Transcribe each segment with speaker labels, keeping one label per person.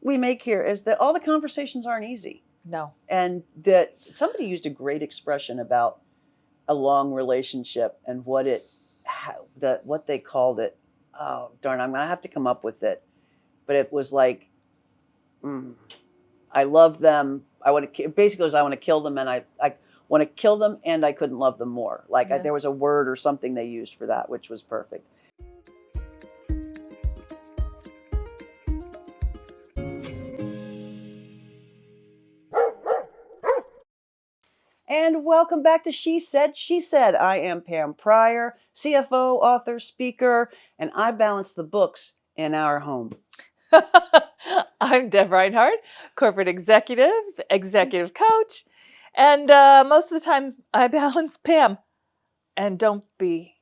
Speaker 1: we make here is that all the conversations aren't easy.
Speaker 2: No.
Speaker 1: And that somebody used a great expression about a long relationship and what they called it. Oh, darn, I'm going to have to come up with it. But it was like, I love them. I want to, basically, it was, I want to kill them, and I want to kill them, and I couldn't love them more. Like there was a word or something they used for that, which was perfect. And welcome back to She Said, She Said. I am Pam Pryor, CFO, author, speaker, and I balance the books in our home.
Speaker 2: I'm Deb Reinhardt, corporate executive coach, and most of the time I balance Pam. And don't be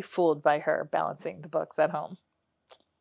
Speaker 2: fooled by her balancing the books at home.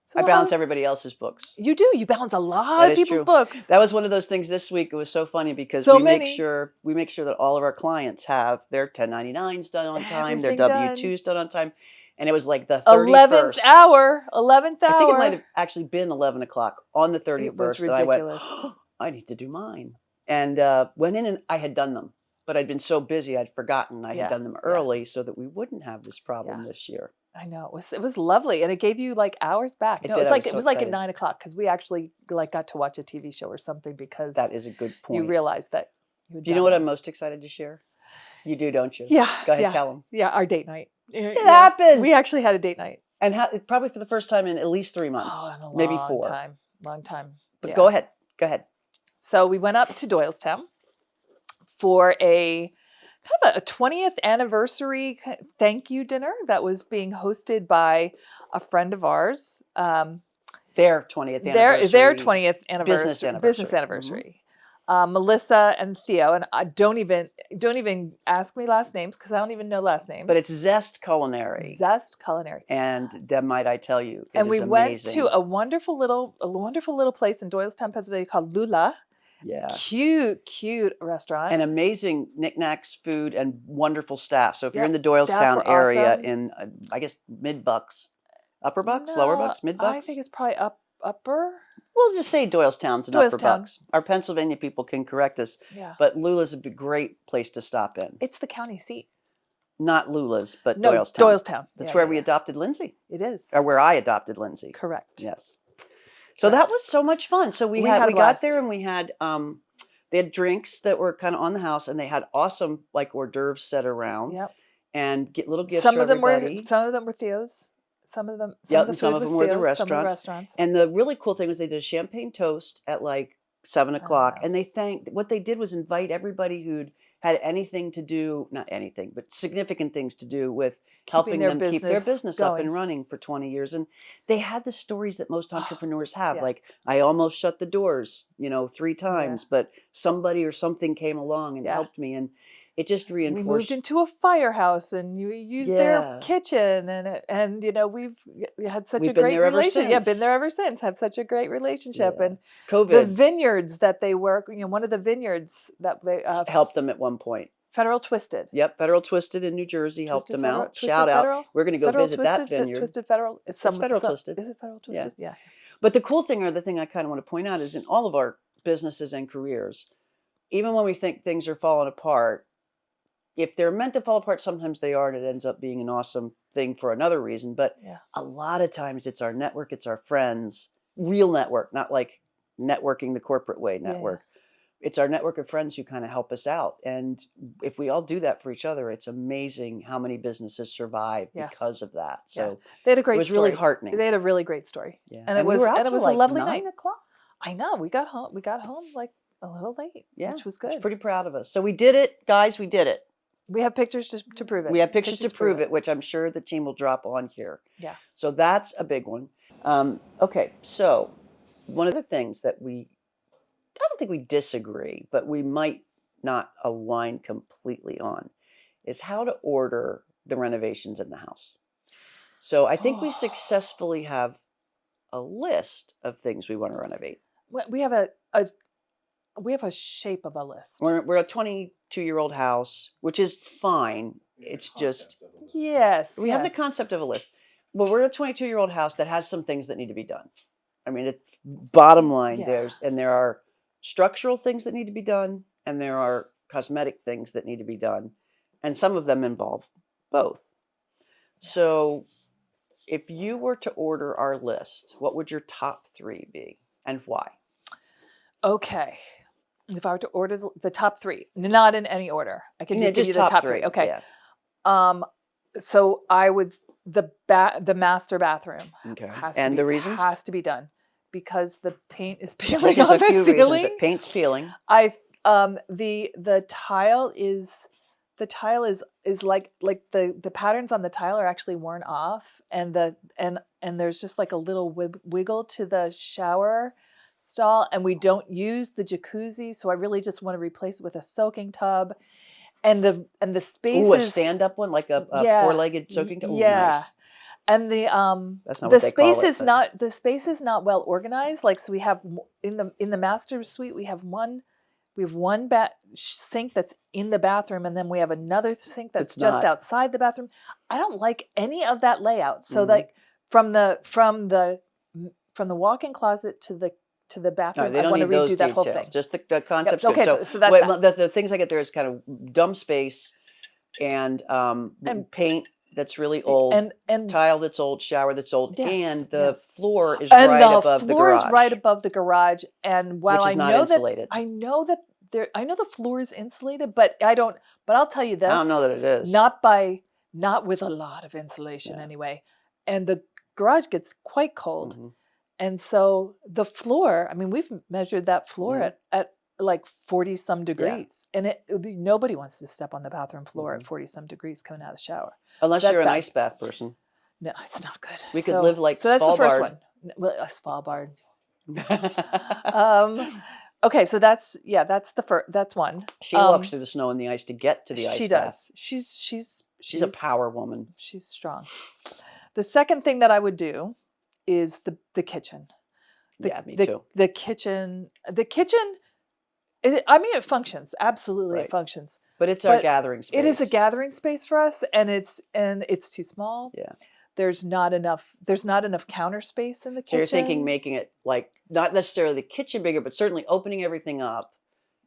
Speaker 2: So
Speaker 1: I balance everybody else's books.
Speaker 2: You do. You balance a lot of people's books.
Speaker 1: That was one of those things this week. It was so funny because we make sure that all of our clients have their 1099s done on time, their W-2s done on time. And it was like the 31st.
Speaker 2: 11th hour.
Speaker 1: I think it might have actually been 11 o'clock on the 31st.
Speaker 2: It was ridiculous.
Speaker 1: And I went, I need to do mine. And went in and I had done them. But I'd been so busy, I'd forgotten I had done them early so that we wouldn't have this problem this year.
Speaker 2: I know. It was lovely. And it gave you like hours back. It was like at 9 o'clock because we actually got to watch a TV show or something because
Speaker 1: that is a good point.
Speaker 2: You realized that.
Speaker 1: Do you know what I'm most excited to share? You do, don't you?
Speaker 2: Yeah.
Speaker 1: Go ahead, tell them.
Speaker 2: Yeah, our date night.
Speaker 1: It happened.
Speaker 2: We actually had a date night.
Speaker 1: And probably for the first time in at least 3 months.
Speaker 2: Oh,
Speaker 1: maybe 4.
Speaker 2: Long time.
Speaker 1: But go ahead.
Speaker 2: So we went up to Doylestown for a kind of a 20th anniversary thank you dinner that was being hosted by a friend of ours.
Speaker 1: Their 20th anniversary.
Speaker 2: Their 20th anniversary.
Speaker 1: Business
Speaker 2: anniversary. Melissa and Theo, and I don't even ask me last names because I don't even know last names.
Speaker 1: But it's Zest Culinary. And Deb, might I tell you,
Speaker 2: we went to a wonderful little place in Doylestown, Pennsylvania called Lula.
Speaker 1: Yeah.
Speaker 2: Cute restaurant.
Speaker 1: And amazing knickknacks, food, and wonderful staff. So if you're in the Doylestown area in, I guess, mid-bucks, upper bucks, lower bucks, mid-bucks?
Speaker 2: I think it's probably upper.
Speaker 1: We'll just say Doylestown's and upper bucks. Our Pennsylvania people can correct us.
Speaker 2: Yeah.
Speaker 1: But Lula's a great place to stop in.
Speaker 2: It's the county seat.
Speaker 1: Not Lula's, but
Speaker 2: Doylestown.
Speaker 1: Doylestown. That's where we adopted Lindsay.
Speaker 2: It is.
Speaker 1: Or where I adopted Lindsay.
Speaker 2: Correct.
Speaker 1: Yes. So that was so much fun. So we got there and we had they had drinks that were kind of on the house, and they had awesome like hors d'oeuvres set around.
Speaker 2: Yep.
Speaker 1: And get little gifts
Speaker 2: some
Speaker 1: for
Speaker 2: of them
Speaker 1: everybody.
Speaker 2: Some of them were Theo's. Some of them
Speaker 1: were the restaurants. And the really cool thing was they did a champagne toast at like 7 o'clock, and what they did was invite everybody who'd had anything to do, not anything, but significant things to do with helping them keep their business up and running for 20 years. And they had the stories that most entrepreneurs have. Like, I almost shut the doors, 3 times, but somebody or something came along and helped me. And it just reinforced.
Speaker 2: We moved into a firehouse and you used their kitchen and we've had such a great relationship. Yeah, been there ever since. Have such a great relationship. And
Speaker 1: COVID.
Speaker 2: The vineyards that they work, one of the vineyards that they
Speaker 1: helped them at one point.
Speaker 2: Federal Twisted.
Speaker 1: Yep, Federal Twisted in New Jersey helped them out. Shout out. We're going to go visit that vineyard.
Speaker 2: Twisted Federal.
Speaker 1: It's Federal Twisted.
Speaker 2: Is it Federal Twisted? Yeah.
Speaker 1: But the cool thing, or the thing I kind of want to point out, is in all of our businesses and careers, even when we think things are falling apart, if they're meant to fall apart, sometimes they are, and it ends up being an awesome thing for another reason. But a lot of times it's our network, it's our friends, real network, not like networking the corporate way network. It's our network of friends who kind of help us out. And if we all do that for each other, it's amazing how many businesses survive because of that. So
Speaker 2: they had a great story.
Speaker 1: It was really heartening.
Speaker 2: They had a really great story.
Speaker 1: Yeah.
Speaker 2: And it was a lovely
Speaker 1: 9
Speaker 2: night.
Speaker 1: o'clock.
Speaker 2: I know. We got home like a little late, which was good.
Speaker 1: I was pretty proud of us. So we did it, guys. We did it.
Speaker 2: We have pictures to prove it.
Speaker 1: We have pictures to prove it, which I'm sure the team will drop on here.
Speaker 2: Yeah.
Speaker 1: So that's a big one. Okay, so one of the things that I don't think we disagree, but we might not align completely on, is how to order the renovations in the house. So I think we successfully have a list of things we want to renovate.
Speaker 2: We have a shape of a list.
Speaker 1: We're a 22-year-old house, which is fine. It's just
Speaker 2: we
Speaker 1: have the concept of a list. Well, we're a 22-year-old house that has some things that need to be done. I mean, it's bottom line.
Speaker 2: Yeah.
Speaker 1: There are structural things that need to be done, and there are cosmetic things that need to be done, and some of them involve both. So, if you were to order our list, what would your top 3 be, and why?
Speaker 2: Okay. If I were to order the top 3, not in any order, I can just give you the top 3. Okay.
Speaker 1: Yeah.
Speaker 2: So I would the master bathroom
Speaker 1: Okay.
Speaker 2: has
Speaker 1: And
Speaker 2: to
Speaker 1: the
Speaker 2: be
Speaker 1: reasons?
Speaker 2: has to be done because the paint is
Speaker 1: I think
Speaker 2: peeling
Speaker 1: there's
Speaker 2: on
Speaker 1: a
Speaker 2: the
Speaker 1: few reasons.
Speaker 2: ceiling.
Speaker 1: That paint's peeling.
Speaker 2: The tile is like the patterns on the tile are actually worn off, and there's just like a little wiggle to the shower stall, and we don't use the jacuzzi, so I really just want to replace it with a soaking tub, and the
Speaker 1: Ooh, a
Speaker 2: spaces.
Speaker 1: stand-up one, like a
Speaker 2: Yeah,
Speaker 1: four-legged soaking tub. Ooh,
Speaker 2: yeah.
Speaker 1: nice.
Speaker 2: And
Speaker 1: That's not
Speaker 2: the
Speaker 1: what they call
Speaker 2: space
Speaker 1: it,
Speaker 2: is
Speaker 1: but
Speaker 2: not the space is not well organized. Like, so we have in the master suite we have one sink that's in the bathroom, and then we have another sink that's
Speaker 1: it's
Speaker 2: just
Speaker 1: not.
Speaker 2: outside the bathroom. I don't like any of that layout. So
Speaker 1: Mhm.
Speaker 2: like from the walk-in closet to the
Speaker 1: No,
Speaker 2: bathroom,
Speaker 1: they
Speaker 2: I
Speaker 1: don't
Speaker 2: want to
Speaker 1: need those
Speaker 2: redo that whole
Speaker 1: details.
Speaker 2: thing.
Speaker 1: Just the
Speaker 2: Yep.
Speaker 1: concept's good.
Speaker 2: Okay,
Speaker 1: So
Speaker 2: so that's that.
Speaker 1: the things I get there is kind of dumb space and
Speaker 2: And
Speaker 1: paint that's really old,
Speaker 2: and
Speaker 1: tile that's old, shower that's old, and
Speaker 2: yes,
Speaker 1: the
Speaker 2: yes.
Speaker 1: floor is
Speaker 2: And
Speaker 1: right
Speaker 2: the
Speaker 1: above the
Speaker 2: floor is right
Speaker 1: garage,
Speaker 2: above the garage. And while
Speaker 1: which is not insulated.
Speaker 2: I know that I know the floor is insulated, but but I'll tell you
Speaker 1: I don't know
Speaker 2: this,
Speaker 1: that it is.
Speaker 2: not with a lot of insulation
Speaker 1: Yeah.
Speaker 2: anyway. And the garage gets quite cold.
Speaker 1: Mhm.
Speaker 2: And so the floor, I mean, we've measured that floor
Speaker 1: Mhm.
Speaker 2: at like 40 some
Speaker 1: Yeah.
Speaker 2: degrees. And nobody wants to step on the bathroom floor at
Speaker 1: Mhm.
Speaker 2: 40 some degrees coming out of the shower.
Speaker 1: Unless
Speaker 2: So
Speaker 1: you're
Speaker 2: that's
Speaker 1: an
Speaker 2: bad.
Speaker 1: ice bath person.
Speaker 2: No, it's not good.
Speaker 1: We could live like
Speaker 2: So that's the first
Speaker 1: Svalbard.
Speaker 2: one. Well, a Svalbard. Okay, so that's that's one.
Speaker 1: She walks through the snow and the ice to get to the ice
Speaker 2: She
Speaker 1: bath.
Speaker 2: does. She's
Speaker 1: She's a power woman.
Speaker 2: she's strong. The second thing that I would do is the kitchen.
Speaker 1: Yeah, me too.
Speaker 2: The kitchen. I mean, it functions. Absolutely, it
Speaker 1: Right.
Speaker 2: functions.
Speaker 1: But it's our
Speaker 2: But
Speaker 1: gathering
Speaker 2: it is a
Speaker 1: space.
Speaker 2: gathering space for us, and it's too small.
Speaker 1: Yeah.
Speaker 2: There's not enough counter space in the
Speaker 1: So
Speaker 2: kitchen.
Speaker 1: you're thinking making it like not necessarily the kitchen bigger, but certainly opening everything up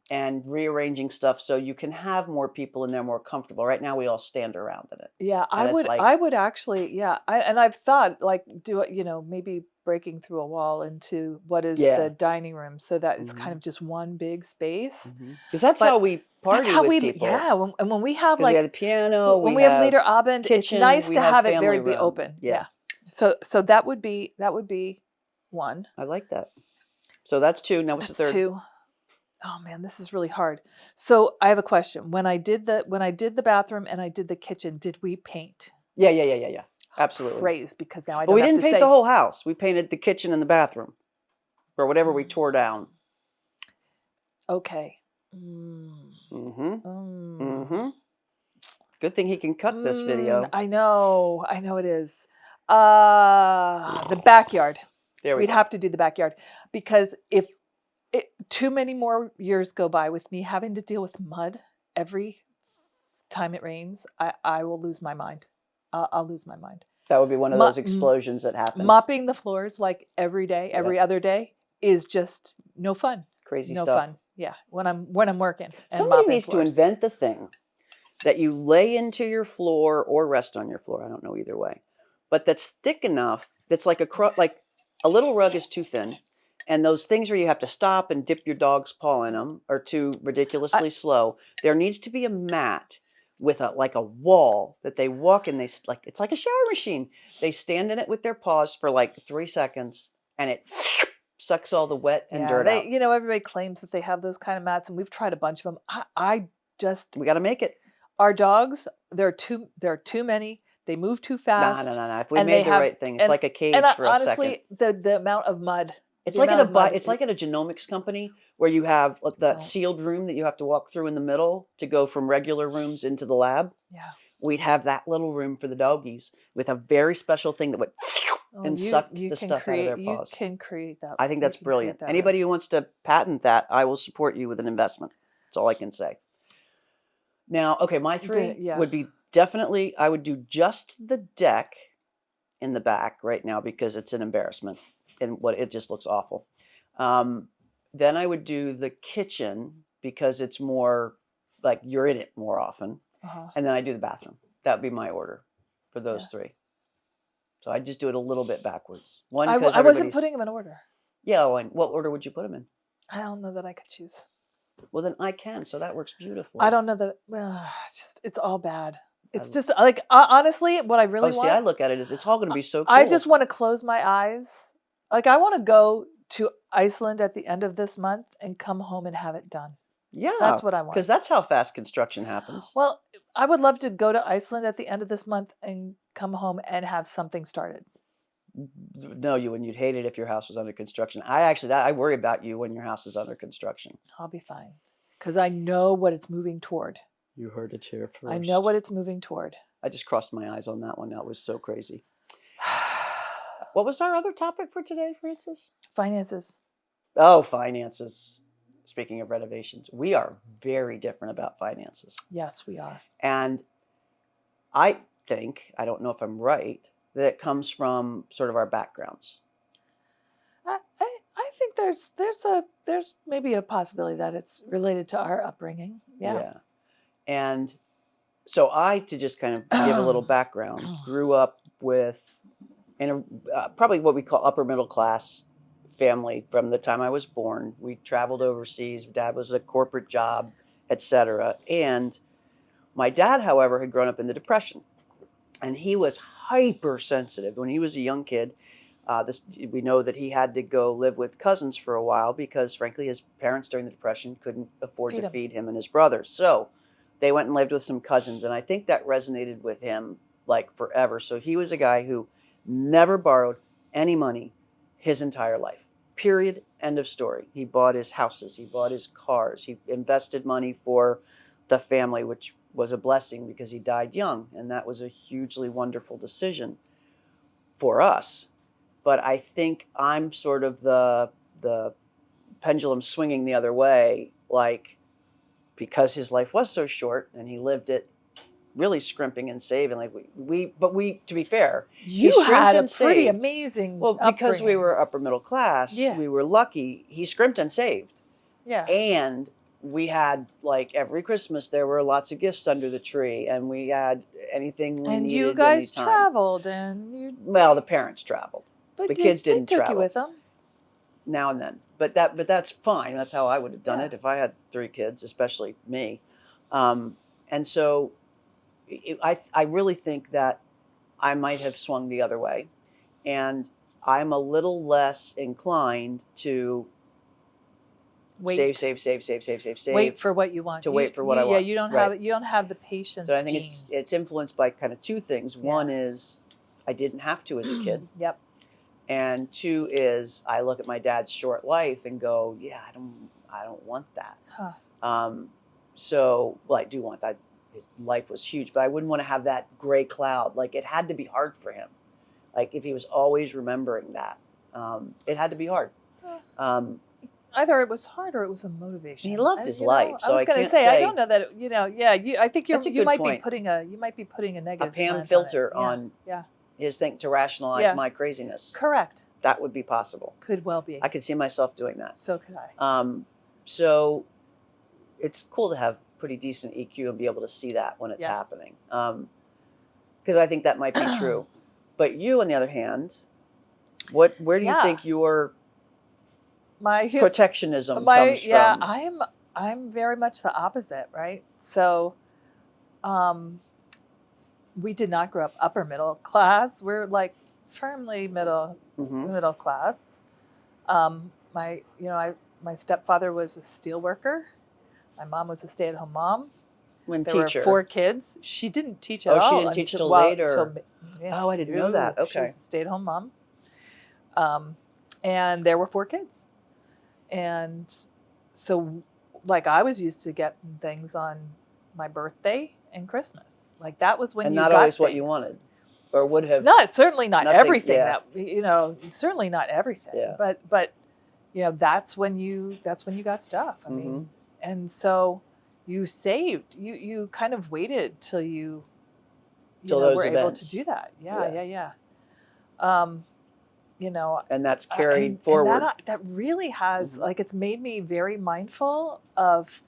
Speaker 1: and rearranging stuff so you can have more people in there more comfortable. Right now we all stand around in it.
Speaker 2: Yeah,
Speaker 1: And it's like
Speaker 2: I would actually, yeah. And I've thought like maybe breaking through a wall into what is
Speaker 1: Yeah.
Speaker 2: the dining room so that it's kind
Speaker 1: Mhm.
Speaker 2: of just one big space.
Speaker 1: Because that's
Speaker 2: But
Speaker 1: how we
Speaker 2: that's
Speaker 1: party
Speaker 2: how
Speaker 1: with
Speaker 2: we
Speaker 1: people.
Speaker 2: yeah, and when we have
Speaker 1: Because we have
Speaker 2: like
Speaker 1: the piano,
Speaker 2: when
Speaker 1: we
Speaker 2: we have
Speaker 1: have
Speaker 2: Lieder Abend, it's
Speaker 1: kitchen,
Speaker 2: nice
Speaker 1: we
Speaker 2: to
Speaker 1: have
Speaker 2: have it
Speaker 1: family
Speaker 2: be
Speaker 1: room.
Speaker 2: open.
Speaker 1: Yeah.
Speaker 2: So that would be one.
Speaker 1: I like that. So that's 2. Now what's the
Speaker 2: That's
Speaker 1: third?
Speaker 2: 2. Oh man, this is really hard. So I have a question. When I did the bathroom and I did the kitchen, did we paint?
Speaker 1: Yeah. Absolutely.
Speaker 2: Praise, because now I
Speaker 1: But
Speaker 2: don't
Speaker 1: we
Speaker 2: have
Speaker 1: didn't
Speaker 2: to
Speaker 1: paint
Speaker 2: say
Speaker 1: the whole house. We painted the kitchen and the bathroom. Or whatever we tore down.
Speaker 2: okay.
Speaker 1: Good thing he can cut this video.
Speaker 2: I know it is. The backyard.
Speaker 1: There we
Speaker 2: We'd
Speaker 1: go.
Speaker 2: have to do the backyard because if too many more years go by with me having to deal with mud every time it rains, I will lose my mind. I'll lose my mind.
Speaker 1: That would be one of those explosions that happens.
Speaker 2: Mopping the floors like every day, every other day is just no fun.
Speaker 1: Crazy
Speaker 2: no
Speaker 1: stuff.
Speaker 2: fun. Yeah, when I'm working. And
Speaker 1: Somebody
Speaker 2: mopping
Speaker 1: needs
Speaker 2: floors.
Speaker 1: to invent the thing that you lay into your floor or rest on your floor. I don't know either way, but that's thick enough. That's like a little rug is too thin, and those things where you have to stop and dip your dog's paw in them are too ridiculously slow. There needs to be a mat with a wall that they walk in. It's like a shower machine. They stand in it with their paws for like 3 seconds, and it sucks all the wet and dirt out.
Speaker 2: Everybody claims that they have those kind of mats, and we've tried a bunch of them.
Speaker 1: We got to make it.
Speaker 2: Our dogs, there are too many. They move too fast.
Speaker 1: No. If we made the right thing, it's like a cage for a second.
Speaker 2: Honestly, the amount of mud.
Speaker 1: It's like at a genomics company where you have that sealed room that you have to walk through in the middle to go from regular rooms into the lab.
Speaker 2: Yeah.
Speaker 1: We'd have that little room for the doggies with a very special thing that would and sucked the stuff out of their paws.
Speaker 2: You can create that.
Speaker 1: I think that's brilliant. Anybody who wants to patent that, I will support you with an investment. That's all I can say. Now, okay, my 3 would be definitely, I would do just the deck in the back right now because it's an embarrassment. and what it just looks awful. Then I would do the kitchen because it's more like you're in it more often. And then I do the bathroom. That would be my order for those
Speaker 2: Yeah.
Speaker 1: three. So I just do it a little bit backwards. One,
Speaker 2: I
Speaker 1: because
Speaker 2: wasn't
Speaker 1: everybody's.
Speaker 2: putting them in order.
Speaker 1: Yeah, and what order would you put them in?
Speaker 2: I don't know that I could choose.
Speaker 1: Well, then I can, so that works beautifully.
Speaker 2: I don't know that. It's all bad. It's just like honestly, what I really
Speaker 1: see,
Speaker 2: want.
Speaker 1: I look at it as it's all going to be so cool.
Speaker 2: I just want to close my eyes. Like I want to go to Iceland at the end of this month and come home and have it done.
Speaker 1: Yeah,
Speaker 2: that's what I want.
Speaker 1: Because that's how fast construction happens.
Speaker 2: Well, I would love to go to Iceland at the end of this month and come home and have something started.
Speaker 1: No, you wouldn't. You'd hate it if your house was under construction. I worry about you when your house is under construction.
Speaker 2: I'll be fine because I know what it's moving toward.
Speaker 1: You heard it here first.
Speaker 2: I know what it's moving toward.
Speaker 1: I just crossed my eyes on that one. That was so crazy. What was our other topic for today, Frances?
Speaker 2: Finances.
Speaker 1: Oh, finances. Speaking of renovations, we are very different about finances.
Speaker 2: Yes, we are.
Speaker 1: And I think, I don't know if I'm right, that it comes from sort of our backgrounds.
Speaker 2: I think there's maybe a possibility that it's related to our upbringing. Yeah.
Speaker 1: And so to just kind of give a little background, grew up in probably what we call upper middle class family from the time I was born. We traveled overseas. Dad was a corporate job, etc. And my dad, however, had grown up in the Depression, and he was hypersensitive when he was a young kid. We know that he had to go live with cousins for a while because, frankly, his parents during the Depression couldn't afford to feed him and his brother. So they went and lived with some cousins, and I think that resonated with him like forever. So he was a guy who never borrowed any money his entire life. Period. End of story. He bought his houses. He bought his cars. He invested money for the family, which was a blessing because he died young, and that was a hugely wonderful decision for us. But I think I'm sort of the pendulum swinging the other way, like, because his life was so short and he lived it really scrimping and saving. Like we to be fair,
Speaker 2: you had a pretty amazing.
Speaker 1: Well, because we were upper middle class, we were lucky. He scrimped and saved.
Speaker 2: Yeah.
Speaker 1: And we had, like, every Christmas there were lots of gifts under the tree, and we had anything we needed.
Speaker 2: And you guys traveled, and you.
Speaker 1: Well, the parents traveled.
Speaker 2: But
Speaker 1: the kids didn't
Speaker 2: they took
Speaker 1: travel.
Speaker 2: You with them?
Speaker 1: Now and then. But that's fine. That's how I would have done it if I had 3 kids, especially me. And so I really think that I might have swung the other way. And I'm a little less inclined to save.
Speaker 2: Wait for what you want.
Speaker 1: Wait for what I want.
Speaker 2: Yeah, you don't have the patience.
Speaker 1: So I think it's influenced by kind of 2 things. One is I didn't have to as a kid.
Speaker 2: Yep.
Speaker 1: And 2 is I look at my dad's short life and go, yeah, I don't want that.
Speaker 2: Huh.
Speaker 1: So, well, I do want that. His life was huge, but I wouldn't want to have that gray cloud. Like, it had to be hard for him. Like, if he was always remembering that, it had to be hard.
Speaker 2: Either it was hard or it was a motivation.
Speaker 1: He loved his life. So
Speaker 2: I was going to say, I don't know that. I think you might be putting a negative
Speaker 1: Pam filter on his thing to rationalize my craziness.
Speaker 2: Correct.
Speaker 1: That would be possible.
Speaker 2: Could well be.
Speaker 1: I could see myself doing that.
Speaker 2: So could I.
Speaker 1: So it's cool to have pretty decent EQ and be able to see that when it's happening. Because I think that might be true. But you, on the other hand, where do you think your protectionism comes from?
Speaker 2: I'm very much the opposite, right? So we did not grow up upper middle class. We're like firmly middle class. My stepfather was a steel worker. My mom was a stay-at-home mom. There were 4 kids. She didn't teach at all.
Speaker 1: She didn't teach till later? I didn't know that. Okay.
Speaker 2: She was a stay-at-home mom. And there were 4 kids. And so, like, I was used to getting things on my birthday and Christmas. Like, that was when you got things.
Speaker 1: And not always what you wanted. Or would have.
Speaker 2: Certainly not everything. Certainly not everything.
Speaker 1: Yeah.
Speaker 2: But that's when you got stuff. I mean, and so you saved. You kind of waited till you were able to do that. Yeah. you know,
Speaker 1: And that's carried
Speaker 2: and
Speaker 1: forward.
Speaker 2: that really has like, it's made me very mindful of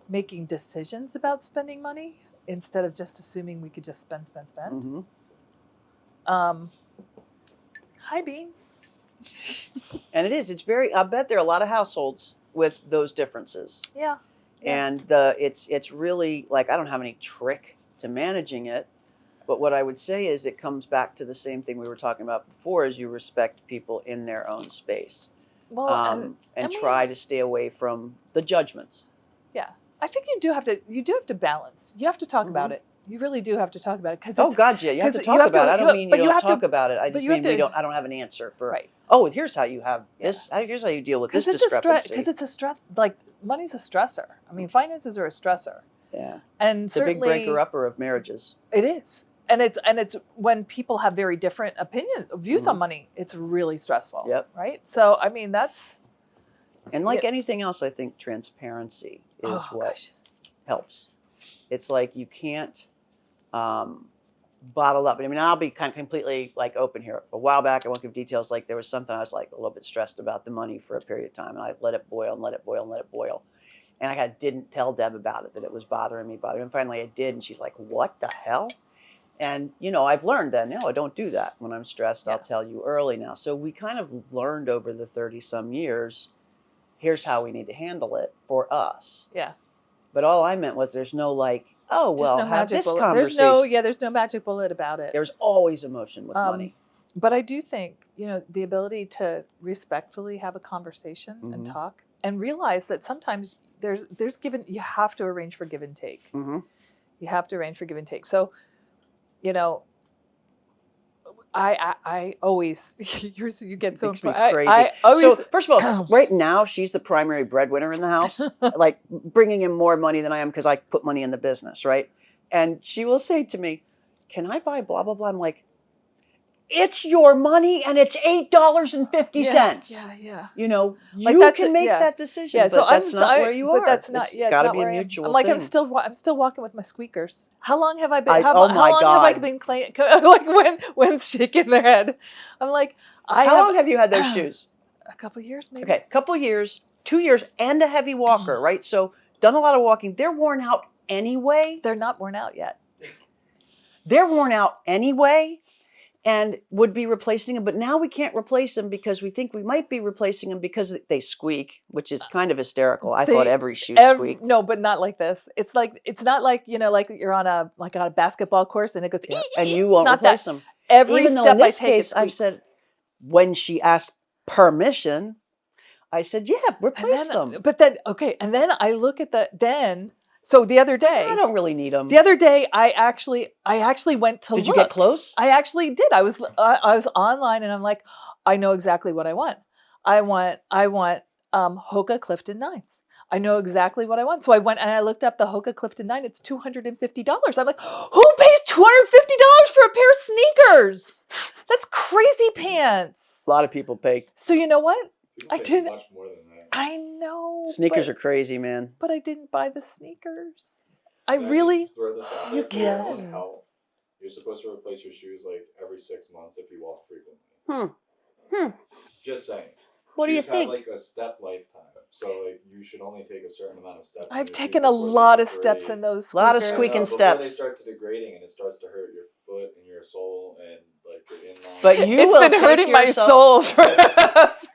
Speaker 2: making decisions about spending money instead of just assuming we could just spend.
Speaker 1: Mm-hmm.
Speaker 2: Hi, Beans.
Speaker 1: And it's very, I bet there are a lot of households with those differences.
Speaker 2: Yeah.
Speaker 1: And it's really like, I don't have any trick to managing it, but what I would say is it comes back to the same thing we were talking about before, is you respect people in their own space.
Speaker 2: Well,
Speaker 1: and try to stay away from the judgments.
Speaker 2: Yeah, I think you do have to balance. You have to talk about it. You really do have to talk about it, because
Speaker 1: oh God, yeah, you have to talk about it. I don't mean you don't talk about it. I just mean I don't have an answer for.
Speaker 2: Right.
Speaker 1: Oh, here's how you have this. Here's how you deal with this discrepancy.
Speaker 2: Because it's a stress. Like, money's a stressor. I mean, finances are a stressor.
Speaker 1: Yeah.
Speaker 2: And
Speaker 1: it's a big breaker upper of marriages.
Speaker 2: It is. And it's when people have very different views on money, it's really stressful.
Speaker 1: Yep.
Speaker 2: Right. So I mean, that's.
Speaker 1: And like anything else, I think transparency is what helps. It's like you can't bottle up. I mean, I'll be kind of completely like open here. A while back, I won't give details. Like there was something I was like a little bit stressed about the money for a period of time, and I let it boil and let it boil and let it boil. And I didn't tell Deb about it, that it was bothering me. And finally I did, and she's like, "What the hell?" And I've learned that no, I don't do that when I'm stressed. I'll tell you early now. So we kind of learned over the 30-some years. Here's how we need to handle it for us.
Speaker 2: Yeah.
Speaker 1: But all I meant was there's no like, oh, well,
Speaker 2: no
Speaker 1: have this
Speaker 2: bullet.
Speaker 1: conversation.
Speaker 2: There's no magic bullet about it.
Speaker 1: There's always emotion with money.
Speaker 2: But I do think, the ability to respectfully have a conversation and talk, and realize that sometimes you have to arrange for give and take.
Speaker 1: Mm-hmm.
Speaker 2: You have to arrange for give and take. So, I always, you get so
Speaker 1: crazy.
Speaker 2: I always,
Speaker 1: so first of all, right now she's the primary breadwinner in the house, like bringing in more money than I am because I put money in the business, right? And she will say to me, "Can I buy blah blah blah?" I'm like, "It's your money, and it's $8.50.
Speaker 2: Yeah.
Speaker 1: You
Speaker 2: like
Speaker 1: can make that decision.
Speaker 2: Yeah,
Speaker 1: but that's not where you are.
Speaker 2: But that's not.
Speaker 1: It's got to be a mutual
Speaker 2: I'm like,
Speaker 1: thing.
Speaker 2: I'm still walking with my squeakers. How long have I been? How long
Speaker 1: God.
Speaker 2: have I been playing? Like when's shaking their head? I'm like,
Speaker 1: How long have you had those shoes?
Speaker 2: A couple years, maybe.
Speaker 1: Okay, couple years, 2 years, and a heavy walker, right? So done a lot of walking. They're worn out anyway.
Speaker 2: They're not worn out yet.
Speaker 1: They're worn out anyway. And would be replacing them, but now we can't replace them because we think we might be replacing them because they squeak, which is kind of hysterical. I thought every shoe squeaked.
Speaker 2: No, but not like this. It's not like like you're on a basketball course and it goes.
Speaker 1: Yeah. And you won't replace them.
Speaker 2: Every
Speaker 1: Even
Speaker 2: step
Speaker 1: in this
Speaker 2: I take,
Speaker 1: case, I've said when she asked permission, I said, "Yeah, replace them."
Speaker 2: But then and then I look at So the other day,
Speaker 1: I don't really need them.
Speaker 2: The other day, I actually went to look.
Speaker 1: Did you get close?
Speaker 2: I actually did. I was online, and I'm like, I know exactly what I want. I want Hoka Clifton 9s. I know exactly what I want. So I went and I looked up the Hoka Clifton 9. It's $250. I'm like, who pays $250 for a pair of sneakers? That's crazy pants.
Speaker 1: A lot of people pay.
Speaker 2: So you know what?
Speaker 3: I did much more than that.
Speaker 2: I know.
Speaker 1: Sneakers are crazy, man.
Speaker 2: But I didn't buy the sneakers. I really.
Speaker 3: Throw this out
Speaker 2: You
Speaker 3: there.
Speaker 2: can.
Speaker 3: You're supposed to replace your shoes like every 6 months if you walk frequently. Just saying.
Speaker 1: What do you think?
Speaker 3: Have like a step lifetime, so like you should only take a certain amount of steps.
Speaker 2: I've taken a lot of steps in those.
Speaker 1: A lot of squeaking steps.
Speaker 3: Before they start to degrading and it starts to hurt your foot and your sole and like your inline.
Speaker 1: But
Speaker 2: it's been hurting my soul for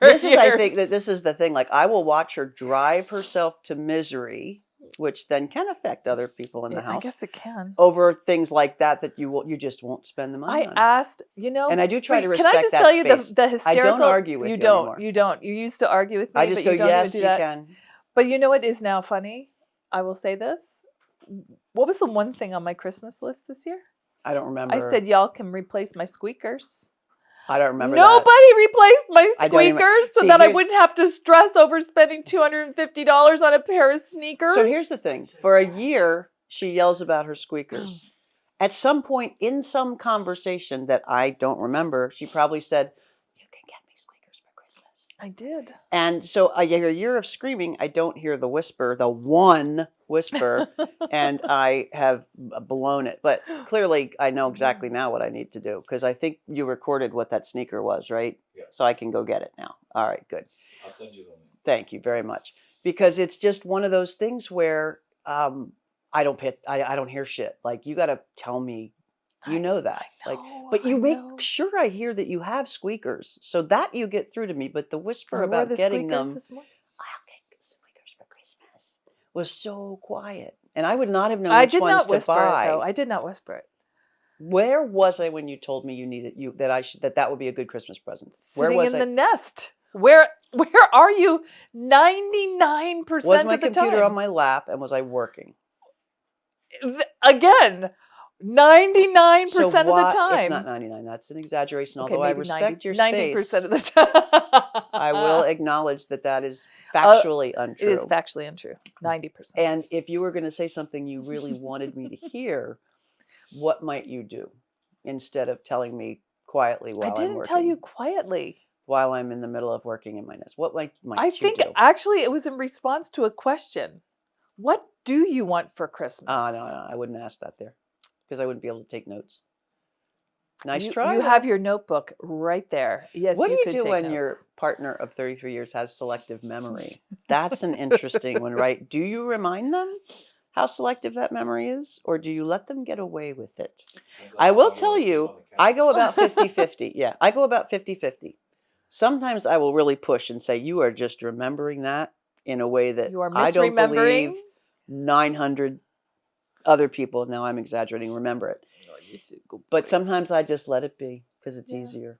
Speaker 1: this
Speaker 2: years.
Speaker 1: I think that this is the thing. Like I will watch her drive herself to misery, which then can affect other people in the house.
Speaker 2: I guess it can.
Speaker 1: Over things like that you just won't spend the money on.
Speaker 2: I asked,
Speaker 1: and I do try to respect that.
Speaker 2: Can I just tell you the hysterical?
Speaker 1: I don't argue with you anymore.
Speaker 2: You don't. You used to argue with me.
Speaker 1: I just go, yes, you can.
Speaker 2: But you know what is now funny? I will say this. What was the one thing on my Christmas list this year?
Speaker 1: I don't remember.
Speaker 2: I said y'all can replace my squeakers.
Speaker 1: I don't remember.
Speaker 2: Nobody replaced my squeakers so that I wouldn't have to stress over spending $250 on a pair of sneakers.
Speaker 1: So here's the thing. For a year, she yells about her squeakers. At some point in some conversation that I don't remember, she probably said, "You can get me squeakers for Christmas."
Speaker 2: I did.
Speaker 1: And so I hear a year of screaming. I don't hear the whisper, the one whisper, and I have blown it. But clearly, I know exactly now what I need to do because I think you recorded what that sneaker was, right?
Speaker 3: Yeah.
Speaker 1: So I can go get it now. All right, good.
Speaker 3: I'll send you the link.
Speaker 1: Thank you very much. Because it's just one of those things where I don't hear shit. Like you got to tell me, you know that.
Speaker 2: I
Speaker 1: Like,
Speaker 2: know,
Speaker 1: but you
Speaker 2: I
Speaker 1: make
Speaker 2: know.
Speaker 1: sure I hear that you have squeakers, so that you get through to me. But the whisper
Speaker 2: I wore
Speaker 1: about
Speaker 2: the
Speaker 1: getting
Speaker 2: squeakers
Speaker 1: them,
Speaker 2: this morning.
Speaker 1: I'll get squeakers for Christmas, was so quiet, and I would not have known
Speaker 2: I
Speaker 1: which
Speaker 2: did
Speaker 1: ones
Speaker 2: not
Speaker 1: to
Speaker 2: whisper
Speaker 1: buy.
Speaker 2: it though. I did not whisper it.
Speaker 1: Where was I when you told me that would be a good Christmas present? Where
Speaker 2: Sitting
Speaker 1: was
Speaker 2: in
Speaker 1: I?
Speaker 2: the nest. Where are you 99%
Speaker 1: Was my
Speaker 2: of the
Speaker 1: computer
Speaker 2: time?
Speaker 1: on my lap, and was I working?
Speaker 2: Again, 99%
Speaker 1: So
Speaker 2: of the
Speaker 1: why?
Speaker 2: time.
Speaker 1: It's not 99. That's an exaggeration.
Speaker 2: Okay,
Speaker 1: Although I
Speaker 2: maybe
Speaker 1: respect
Speaker 2: 90,
Speaker 1: your
Speaker 2: 90%
Speaker 1: space,
Speaker 2: of the time.
Speaker 1: I will acknowledge that is factually untrue.
Speaker 2: It is factually untrue. 90%.
Speaker 1: And if you were going to say something you really wanted me to hear, what might you do instead of telling me quietly while
Speaker 2: I
Speaker 1: I'm
Speaker 2: didn't
Speaker 1: working?
Speaker 2: tell you quietly.
Speaker 1: While I'm in the middle of working in my nest. What might
Speaker 2: I
Speaker 1: you
Speaker 2: think
Speaker 1: do?
Speaker 2: actually it was in response to a question. What do you want for Christmas?
Speaker 1: No, I wouldn't ask that there because I wouldn't be able to take notes. Nice
Speaker 2: you,
Speaker 1: try.
Speaker 2: You
Speaker 1: though.
Speaker 2: have your notebook right there. Yes,
Speaker 1: What do you
Speaker 2: could
Speaker 1: do
Speaker 2: take
Speaker 1: when
Speaker 2: notes.
Speaker 1: your partner of 33 years has selective memory? That's an interesting one, right? Do you remind them how selective that memory is, or do you let them get away with it? I will tell you, I go about 50-50. Yeah, I go about 50-50. Sometimes I will really push and say, you are just remembering that in a way that
Speaker 2: You are
Speaker 1: I don't believe
Speaker 2: misremembering.
Speaker 1: 900 other people, now I'm exaggerating, remember it. But sometimes I just let it be because it's easier.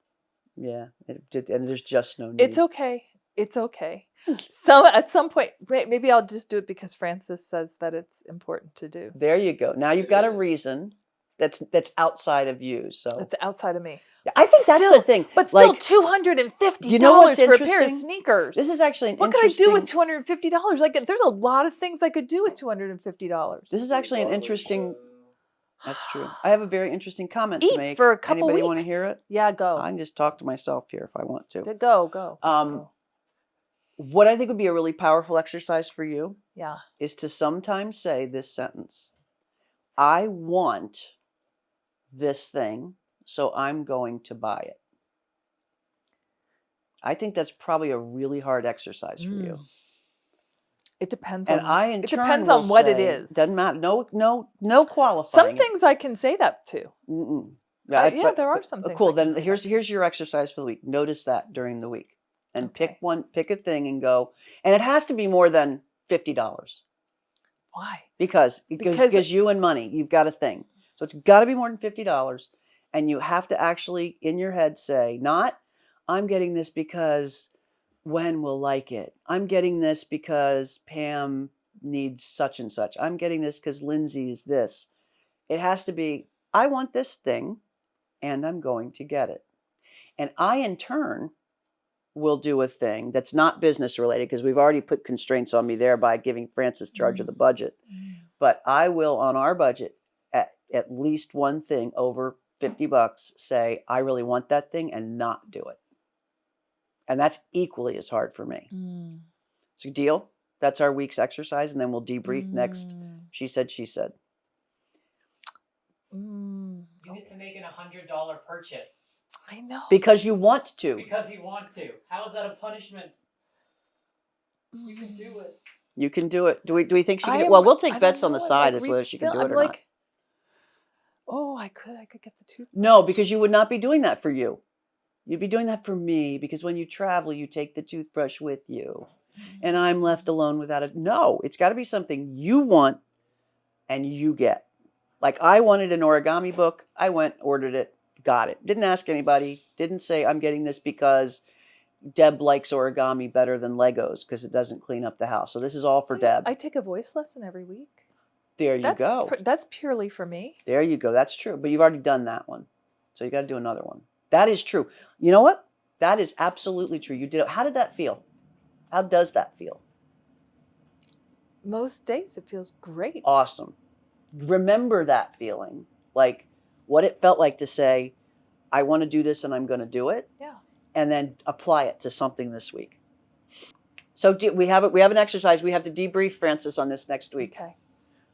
Speaker 1: Yeah, and there's just no need.
Speaker 2: It's okay. It's okay. So at some point, maybe I'll just do it because Francis says that it's important to do.
Speaker 1: There you go. Now you've got a reason that's outside of you. So
Speaker 2: it's outside of me.
Speaker 1: Yeah, I think that's the thing.
Speaker 2: But still, $250
Speaker 1: you know what's
Speaker 2: for a pair of
Speaker 1: interesting?
Speaker 2: sneakers.
Speaker 1: This is actually
Speaker 2: what could I do with $250? Like, there's a lot of things I could do with $250.
Speaker 1: This is actually an interesting. That's true. I have a very interesting comment to make.
Speaker 2: For a couple
Speaker 1: Anybody
Speaker 2: weeks.
Speaker 1: want to hear it?
Speaker 2: Yeah, go.
Speaker 1: I can just talk to myself here if I want to.
Speaker 2: Go.
Speaker 1: What I think would be a really powerful exercise for you, is to sometimes say this sentence: I want this thing, so I'm going to buy it. I think that's probably a really hard exercise for you.
Speaker 2: It depends
Speaker 1: and
Speaker 2: on.
Speaker 1: I in
Speaker 2: it
Speaker 1: turn
Speaker 2: depends
Speaker 1: will
Speaker 2: on what
Speaker 1: say,
Speaker 2: it is.
Speaker 1: Doesn't matter. No qualifying.
Speaker 2: Some things I can say that to.
Speaker 1: Yeah,
Speaker 2: there are some things.
Speaker 1: Cool.
Speaker 2: I can
Speaker 1: Then
Speaker 2: say
Speaker 1: here's your exercise for the week. Notice that during the week, and
Speaker 2: Okay.
Speaker 1: pick a thing and go. And it has to be more than $50.
Speaker 2: Why?
Speaker 1: Because you and money, you've got a thing. So it's got to be more than $50, and you have to actually in your head say, not I'm getting this because Wen will like it. I'm getting this because Pam needs such and such. I'm getting this because Lindsay is this. It has to be, I want this thing, and I'm going to get it. And I, in turn, will do a thing that's not business related because we've already put constraints on me there by giving Francis charge of the budget. But I will, on our budget, at least one thing over $50, say, I really want that thing and not do it. And that's equally as hard for me. So deal? That's our week's exercise, and then we'll debrief next. She said.
Speaker 4: You get to make it $100 purchase.
Speaker 2: I know.
Speaker 1: Because you want to.
Speaker 4: Because you want to. How is that a punishment? You can do it.
Speaker 1: You can do it. Do we think she can do it? Well, we'll take bets on the side as whether she can do it or not.
Speaker 2: Oh, I could get the toothbrush.
Speaker 1: No, because you would not be doing that for you. You'd be doing that for me, because when you travel, you take the toothbrush with you. And I'm left alone without it. No, it's got to be something you want and you get. Like, I wanted an origami book. I went, ordered it, got it. Didn't ask anybody. Didn't say I'm getting this because Deb likes origami better than Legos because it doesn't clean up the house. So this is all for Deb.
Speaker 2: I take a voice lesson every week.
Speaker 1: There you go.
Speaker 2: That's purely for me.
Speaker 1: There you go. That's true. But you've already done that one. So you got to do another one. That is true. You know what? That is absolutely true. You did it. How did that feel? How does that feel?
Speaker 2: Most days it feels great.
Speaker 1: Awesome. Remember that feeling. Like what it felt like to say, I want to do this and I'm going to do it.
Speaker 2: Yeah.
Speaker 1: and then apply it to something this week. So we have an exercise. We have to debrief, Frances, on this next week.
Speaker 2: Okay.
Speaker 1: All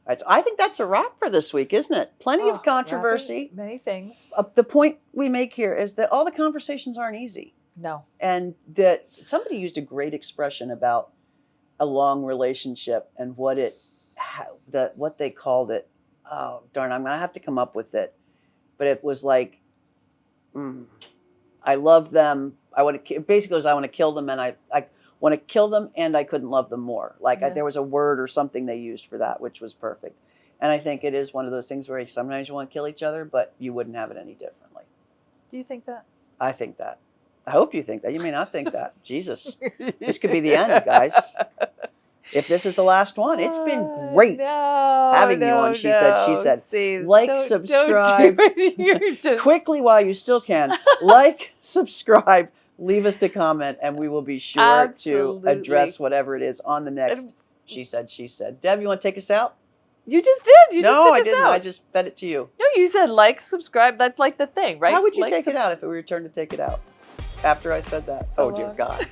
Speaker 1: right, so I think that's a wrap for this week, isn't it? Plenty of controversy.
Speaker 2: Many things.
Speaker 1: The point we make here is that all the conversations aren't easy.
Speaker 2: No.
Speaker 1: And that somebody used a great expression about a long relationship and what they called it. Oh, darn, I'm going to have to come up with it. But it was like, I love them. Basically, it was I want to kill them, and I want to kill them, and I couldn't love them more. Like there was a word or something they used for that, which was perfect. And I think it is one of those things where sometimes you want to kill each other, but you wouldn't have it any differently.
Speaker 2: Do you think that?
Speaker 1: I think that. I hope you think that. You may not think that. Jesus, this could be the end, guys. If this is the last one, it's been great having you on. She said.
Speaker 2: See,
Speaker 1: subscribe.
Speaker 2: Don't do it. Just...
Speaker 1: Quickly while you still can. Like, subscribe, leave us a comment, and we will be sure to address whatever it is on the next. She said. Deb, you want to take us out?
Speaker 2: You just did.
Speaker 1: No, I didn't. I just fed it to you.
Speaker 2: No, you said like, subscribe. That's like the thing, right?
Speaker 1: How would you take it out if it were your turn to take it out? After I said that? Oh, dear God.